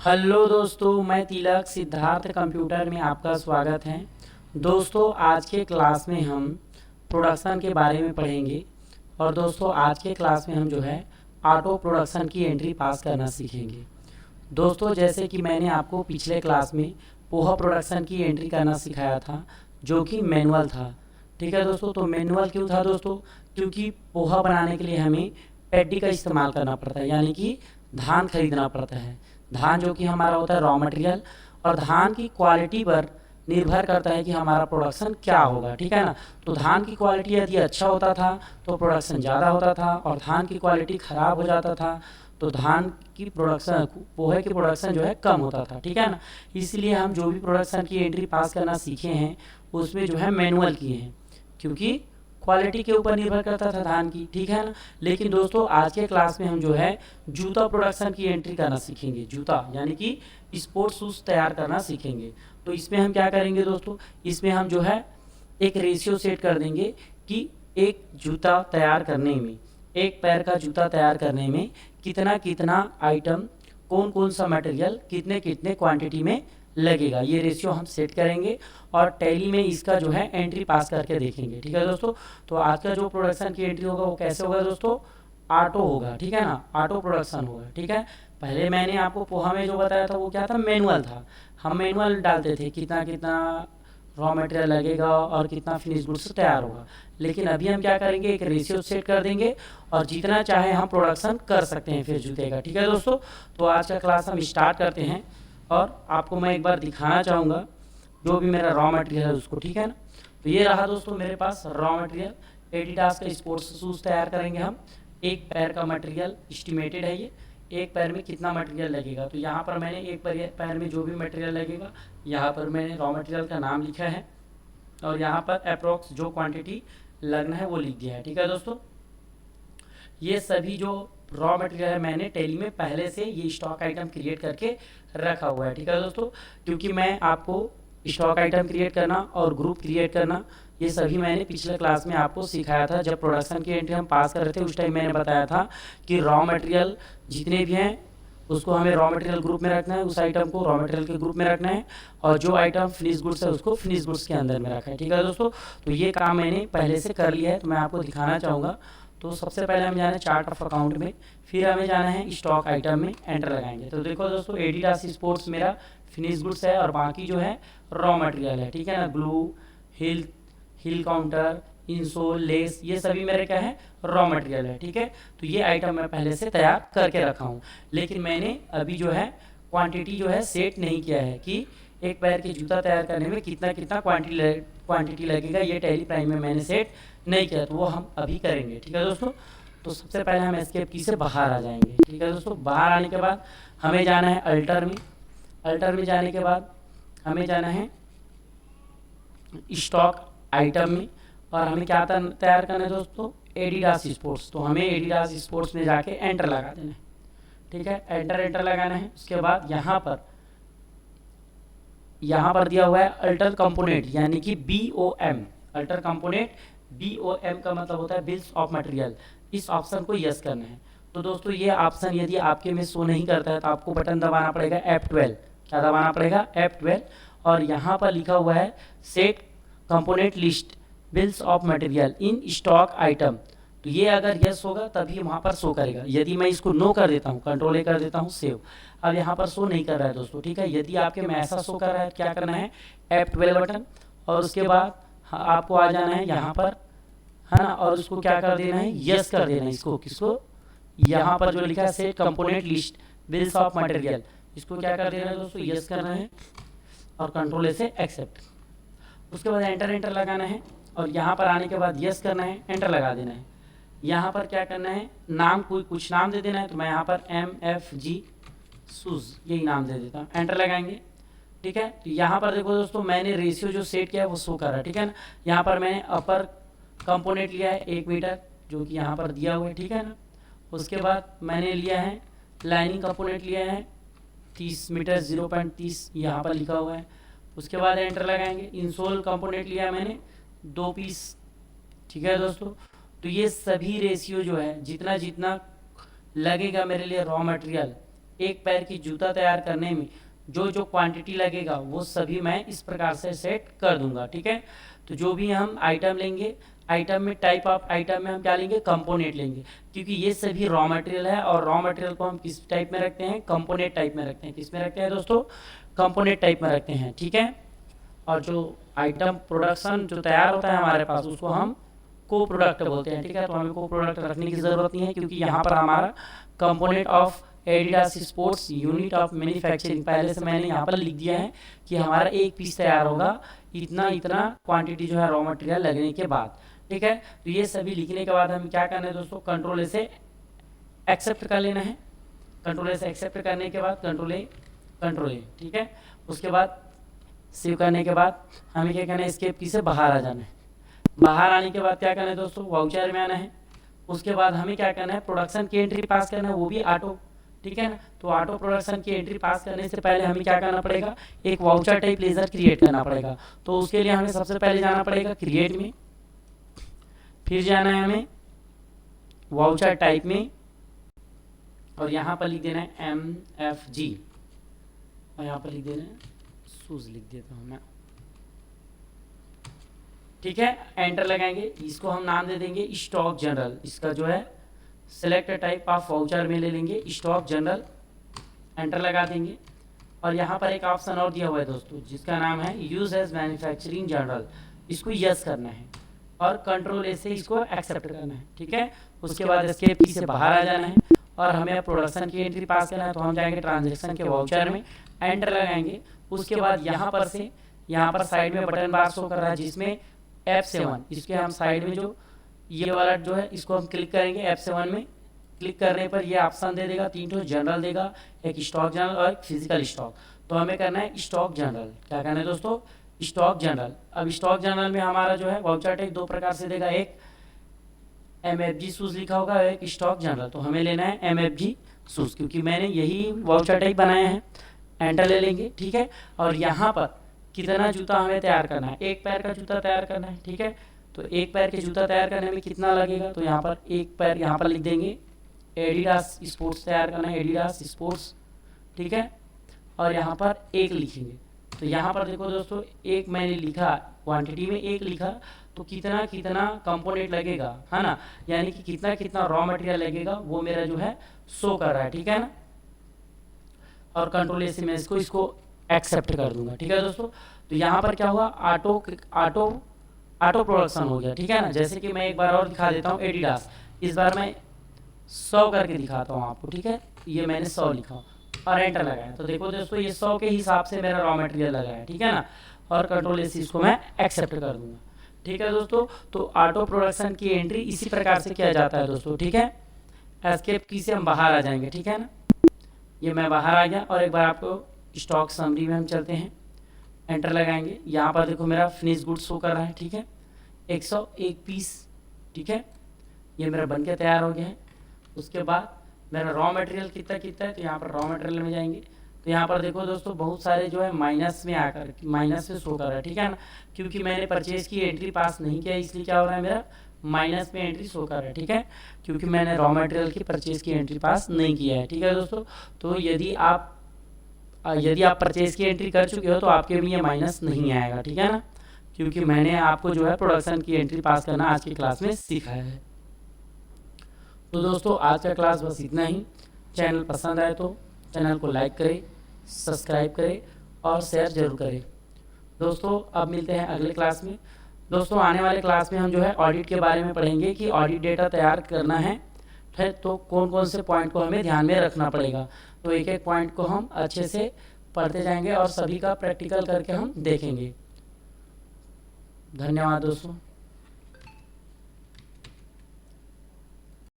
Hello दोस्तों, मैं तिलक Siddharth computer में आपका स्वागत है। दोस्तों, आज के क्लास में हम प्रोडक्शन के बारे में पढ़ेंगे। और दोस्तों, आज के क्लास में हम जो है ऑटो प्रोडक्शन की एंट्री पास करना सीखेंगे। दोस्तों, जैसे कि मैंने आपको पिछले क्लास में पोहा प्रोडक्शन की एंट्री करना सिखाया था, जो कि मैनुअल था। ठीक है दोस्तों, तो मैनुअल क्यों था दोस्तों? क्योंकि पोहा बनाने के लिए हमें पैडी का इस्तेमाल करना पड़ता है, यानी कि धान खरीदना पड़ता है। धान जो कि हमारा होता है रॉ मटेरियल, और धान की क्वालिटी पर निर्भर करता है कि हमारा प्रोडक्शन क्या होगा। ठीक है ना? तो धान की क्वालिटी यदि अच्छा होता था तो प्रोडक्शन ज़्यादा होता था, और धान की क्वालिटी ख़राब हो जाता था तो धान की प्रोडक्शन, पोहे की प्रोडक्शन जो है कम होता था। ठीक है ना? इसलिए हम जो भी प्रोडक्शन की एंट्री पास करना सीखे हैं उसमें जो है मैनुअल किए हैं, क्योंकि क्वालिटी के ऊपर निर्भर करता था धान की। ठीक है ना? लेकिन दोस्तों, आज के क्लास में हम जो है जूता प्रोडक्शन की एंट्री करना सीखेंगे। जूता यानी कि स्पोर्ट्स शूज़ तैयार करना सीखेंगे। तो इसमें हम क्या करेंगे दोस्तों? इसमें हम जो है एक रेशियो सेट कर देंगे कि एक जूता तैयार करने में, एक पैर का जूता तैयार करने में कितना कितना आइटम, कौन कौन सा मटेरियल कितने कितने क्वांटिटी में लगेगा, ये रेशियो हम सेट करेंगे और टैली में इसका जो है एंट्री पास करके देखेंगे। ठीक है दोस्तों? तो आज का जो प्रोडक्शन की एंट्री होगा वो कैसे होगा दोस्तों? ऑटो होगा। ठीक है ना? ऑटो प्रोडक्शन होगा। ठीक है? पहले मैंने आपको पोहा में जो बताया था वो क्या था? मैनुअल था। हम मैनुअल डालते थे कितना कितना रॉ मटेरियल लगेगा और कितना फिनिश गुड्स तैयार होगा। लेकिन अभी हम क्या करेंगे, एक रेशियो सेट कर देंगे और जितना चाहे हम प्रोडक्शन कर सकते हैं फिर जूते का। ठीक है दोस्तों? तो आज का क्लास हम स्टार्ट करते हैं और आपको मैं एक बार दिखाना चाहूँगा जो भी मेरा रॉ मटेरियल है उसको। ठीक है ना? तो ये रहा दोस्तों मेरे पास रॉ मटेरियल। एडिडास का स्पोर्ट्स शूज़ तैयार करेंगे हम। एक पैर का मटेरियल एस्टिमेटेड है ये, एक पैर में कितना मटेरियल लगेगा। तो यहाँ पर मैंने एक पैर में जो भी मटेरियल लगेगा, यहाँ पर मैंने रॉ मटेरियल का नाम लिखा है और यहाँ पर अप्रोक्स जो क्वांटिटी लगना है वो लिख दिया है। ठीक है दोस्तों? ये सभी जो रॉ मटेरियल है मैंने टैली में पहले से ये स्टॉक आइटम क्रिएट करके रखा हुआ है। ठीक है दोस्तों? क्योंकि मैं आपको स्टॉक आइटम क्रिएट करना और ग्रुप क्रिएट करना ये सभी मैंने पिछले क्लास में आपको सिखाया था। जब प्रोडक्शन की एंट्री हम पास कर रहे थे उस टाइम मैंने बताया था कि रॉ मटेरियल जितने भी हैं उसको हमें रॉ मटेरियल ग्रुप में रखना है, उस आइटम को रॉ मटेरियल के ग्रुप में रखना है, और जो आइटम फिनिश गुड्स है उसको फिनिश गुड्स के अंदर में रखा है। ठीक है दोस्तों? तो ये काम मैंने पहले से कर लिया है, तो मैं आपको दिखाना चाहूँगा। तो सबसे पहले हम जाना है चार्ट ऑफ अकाउंट में, फिर हमें जाना है स्टॉक आइटम में, एंटर लगाएंगे। तो देखो दोस्तों, एडिडास स्पोर्ट्स मेरा फिनिश गुड्स है और बाकी जो है रॉ मटेरियल है। ठीक है ना? ग्लू, हिल हिल काउंटर, इंसोल, लेस, ये सभी मेरे क्या है? रॉ मटेरियल है। ठीक है? तो ये आइटम मैं पहले से तैयार करके रखा हूँ, लेकिन मैंने अभी जो है क्वांटिटी जो है सेट नहीं किया है कि एक पैर के जूता तैयार करने में कितना कितना क्वांटिटी लगेगा। ये टैली प्राइम में मैंने सेट नहीं किया, तो वो हम अभी करेंगे। ठीक है दोस्तों? तो सबसे पहले हम एस्केप की से बाहर आ जाएंगे। ठीक है दोस्तों? बाहर आने के बाद हमें जाना है अल्टर में। अल्टर में जाने के बाद हमें जाना है स्टॉक आइटम में, और हमें क्या तैयार करना है दोस्तों? Adidas sports. तो हमें एडिडास स्पोर्ट्स में जाके एंटर लगा देना है। ठीक है? एंटर लगाना है। उसके बाद यहाँ पर दिया हुआ है अल्टर कंपोनेंट, यानी कि BOM। अल्टर कंपोनेंट BOM का मतलब होता है बिल्स ऑफ मटेरियल। इस ऑप्शन को यस करना है। तो दोस्तों, ये ऑप्शन यदि आपके में शो नहीं करता है तो आपको बटन दबाना पड़ेगा F12। क्या दबाना पड़ेगा? F12। और यहाँ पर लिखा हुआ है set component list bills of material in stock item. तो ये अगर यस होगा तभी वहाँ पर शो करेगा। यदि मैं इसको नो कर देता हूँ, कंट्रोल ए कर देता हूँ, सेव, अब यहाँ पर शो नहीं कर रहा है दोस्तों। ठीक है? यदि आपके में ऐसा शो कर रहा है, क्या करना है? F12 बटन, और उसके बाद आपको आ जाना है यहाँ पर, है ना, और उसको क्या कर देना है? यस कर देना है। इसको किसको? यहाँ पर जो लिखा है set component list bills of material, इसको क्या कर देना है दोस्तों? यस करना है और कंट्रोल ए से एक्सेप्ट। उसके बाद एंटर लगाना है और यहाँ पर आने के बाद यस करना है, एंटर लगा देना है। यहाँ पर क्या करना है? नाम कोई कुछ नाम दे देना है। तो मैं यहाँ पर MFG शूज़ यही नाम दे देता हूँ, एंटर लगाएंगे। ठीक है? तो यहाँ पर देखो दोस्तों, मैंने रेशियो जो सेट किया है वो शो कर रहा है। ठीक है ना? यहाँ पर मैंने अपर कंपोनेंट लिया है 1 मीटर, जो कि यहाँ पर दिया हुआ है। ठीक है ना? उसके बाद मैंने लिया है लाइनिंग कंपोनेंट लिया है 30 मीटर, 0.30 यहाँ पर लिखा हुआ है। उसके बाद एंटर लगाएंगे। इंसोल कंपोनेंट लिया मैंने 2 पीस। ठीक है दोस्तों? तो ये सभी रेशियो जो है जितना जितना लगेगा मेरे लिए रॉ मटेरियल एक पैर की जूता तैयार करने में जो जो क्वांटिटी लगेगा वो सभी मैं इस प्रकार से सेट कर दूंगा। ठीक है, तो जो भी हम आइटम लेंगे, आइटम में टाइप ऑफ आइटम में हम क्या लेंगे, कंपोनेंट लेंगे, क्योंकि ये सभी रॉ मटेरियल है और रॉ मटेरियल को हम किस टाइप में रखते हैं, कंपोनेंट टाइप में रखते हैं। किस में रखते हैं दोस्तों, कंपोनेंट टाइप में रखते हैं। ठीक है, और जो आइटम प्रोडक्शन जो तैयार होता है हमारे पास उसको हम को प्रोडक्ट बोलते हैं। ठीक है, तो हमें को प्रोडक्ट रखने की ज़रूरत नहीं है, क्योंकि यहाँ पर हमारा component of Adidas sports unit of manufacturing पहले से मैंने यहाँ पर लिख दिया है कि हमारा एक पीस तैयार होगा इतना इतना क्वांटिटी जो है रॉ मटेरियल लगने के बाद। ठीक है, तो ये सभी लिखने के बाद हमें क्या करना है दोस्तों, कंट्रोल ए से एक्सेप्ट कर लेना है। कंट्रोल ए से एक्सेप्ट करने के बाद कंट्रोल ए, ठीक है, उसके बाद सेव करने के बाद हमें क्या करना है, एस्केप की से बाहर आ जाना है। बाहर आने के बाद क्या करना है दोस्तों, वाउचर में आना है। उसके बाद हमें क्या करना है, प्रोडक्शन की एंट्री पास करना है, वो भी ऑटो। ठीक है ना, तो ऑटो प्रोडक्शन की एंट्री पास करने से पहले हमें क्या करना पड़ेगा, एक वाउचर टाइप लेजर क्रिएट करना पड़ेगा। तो उसके लिए हमें सबसे पहले जाना पड़ेगा क्रिएट में, फिर जाना है हमें वाउचर टाइप में, और यहाँ पर लिख देना है MFG, और यहाँ पर लिख देना है शूज, लिख देता हूँ मैं। ठीक है, एंटर लगाएंगे, इसको हम नाम दे देंगे स्टॉक जनरल। इसका जो है सेलेक्ट टाइप ऑफ वाउचर में ले लेंगे स्टॉक जनरल, एंटर लगा देंगे। और यहाँ पर एक ऑप्शन और दिया हुआ है दोस्तों, जिसका नाम है यूज एज मैन्युफैक्चरिंग जनरल। इसको यस करना है और कंट्रोल ए से इसको एक्सेप्ट करना है। ठीक है, उसके बाद एस्केप की से बाहर आ जाना है और हमें प्रोडक्शन की एंट्री पास करना है। तो हम जाएंगे ट्रांजेक्शन के वाउचर में, एंटर लगाएंगे। उसके बाद यहाँ पर से यहाँ पर साइड में बटन बार शो कर रहा है जिसमें F7, इसके हम साइड में जो ये वाला जो है इसको हम क्लिक करेंगे। F7 में क्लिक करने पर ये ऑप्शन दे देगा, 3 जनरल देगा, एक स्टॉक जनरल और एक फिजिकल स्टॉक। तो हमें करना है स्टॉक जनरल। क्या करना है दोस्तों, स्टॉक जनरल। अब स्टॉक जनरल में हमारा जो है वाउचर टैग 2 प्रकार से देगा, एक MFG शूज लिखा होगा, एक स्टॉक जनरल। तो हमें लेना है MFG शूज, क्योंकि मैंने यही वाउचर टैग बनाया है। एंटर ले लेंगे। ठीक है, और यहाँ पर कितना जूता हमें तैयार करना है, एक पैर का जूता तैयार करना है। ठीक है, तो एक पैर के जूता तैयार करने में कितना लगेगा, तो यहाँ पर एक पैर यहाँ पर लिख देंगे एडिडास स्पोर्ट्स तैयार करना है, एडिडास स्पोर्ट्स। ठीक है, और यहाँ पर एक लिखेंगे। तो यहाँ पर देखो दोस्तों, एक मैंने लिखा, क्वांटिटी में एक लिखा, तो कितना कितना कंपोनेंट लगेगा, है ना, यानी कि कितना कितना रॉ मटेरियल लगेगा वो मेरा जो है शो कर रहा है। ठीक है ना, और कंट्रोल ए से मैं इसको एक्सेप्ट कर दूंगा। ठीक है दोस्तों, तो यहाँ पर क्या हुआ, ऑटो प्रोडक्शन हो गया। ठीक है ना, जैसे कि मैं एक बार और दिखा देता हूँ एडिडास, इस बार मैं 100 करके दिखाता हूँ आपको। ठीक है, ये मैंने 100 लिखा और एंटर लगाया, तो देखो दोस्तों ये 100 के हिसाब से मेरा रॉ मटेरियल लगा है। ठीक है ना, और कंट्रोल ए से इसको मैं एक्सेप्ट कर दूंगा। ठीक है दोस्तों, तो ऑटो प्रोडक्शन की एंट्री इसी प्रकार से किया जाता है दोस्तों। ठीक है, एस्केप की से हम बाहर आ जाएंगे। ठीक है ना, ये मैं बाहर आ गया, और एक बार आपको स्टॉक समरी में हम चलते हैं, एंटर लगाएंगे। यहाँ पर देखो मेरा फिनिश गुड शो कर रहा है। ठीक है, 101 पीस। ठीक है, ये मेरा बनके तैयार हो गया है। उसके बाद मेरा रॉ मटेरियल कितना कितना है, तो यहाँ पर रॉ मटेरियल में जाएंगे, तो यहाँ पर देखो दोस्तों बहुत सारे जो है माइनस में आकर माइनस में शो कर रहा है। ठीक है ना, क्योंकि मैंने परचेज की एंट्री पास नहीं किया, इसलिए क्या हो रहा है, मेरा माइनस में एंट्री शो कर रहा है। ठीक है, क्योंकि मैंने रॉ मटेरियल की परचेज की एंट्री पास नहीं किया है। ठीक है दोस्तों, तो यदि आप परचेज की एंट्री कर चुके हो तो आपके भी ये माइनस नहीं आएगा। ठीक है ना, क्योंकि मैंने आपको जो है प्रोडक्शन की एंट्री पास करना आज की क्लास में सिखाया है। तो दोस्तों आज का क्लास बस इतना ही। चैनल पसंद आए तो चैनल को लाइक करें, सब्सक्राइब करें और शेयर जरूर करें। दोस्तों अब मिलते हैं अगले क्लास में। दोस्तों आने वाले क्लास में हम जो है ऑडिट के बारे में पढ़ेंगे कि ऑडिट डेटा तैयार करना है तो कौन कौन से पॉइंट को हमें ध्यान में रखना पड़ेगा। तो एक एक पॉइंट को हम अच्छे से पढ़ते जाएंगे और सभी का प्रैक्टिकल करके हम देखेंगे। धन्यवाद दोस्तों।